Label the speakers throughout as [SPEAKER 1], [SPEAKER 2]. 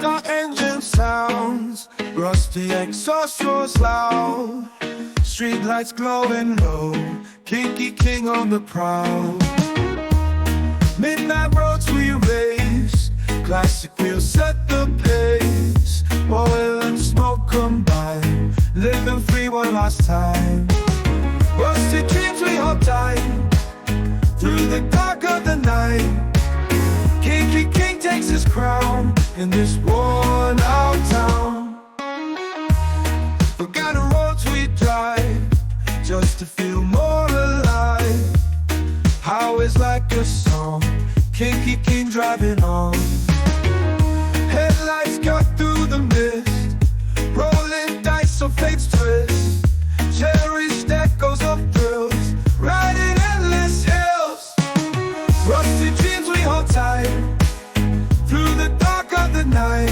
[SPEAKER 1] Car engine sounds, rusty exhaust roars loud. Street lights glowing low, Kinky King on the prowl. Midnight roads we race, classic wheels set the pace. Oil and smoke combine, living free one last time. Rusty dreams we hold tight, through the dark of the night. Kinky King takes his crown in this worn out town. Forgotten roads we drive, just to feel more alive. Highways like a song, Kinky King driving on. Headlights cut through the mist, rolling dice so fate's twist. Cherished echoes of thrills, riding endless hills. Rusty dreams we hold tight, through the dark of the night.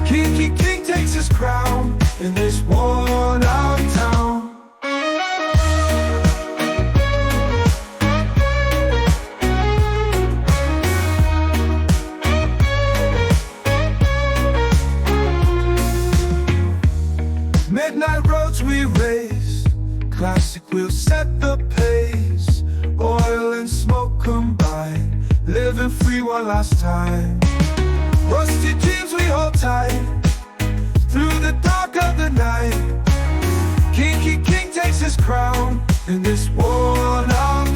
[SPEAKER 1] Kinky King takes his crown in this worn out town. Midnight roads we race, classic wheels set the pace. Oil and smoke combine, living free one last time. Rusty dreams we hold tight, through the dark of the night. Kinky King takes his crown in this worn out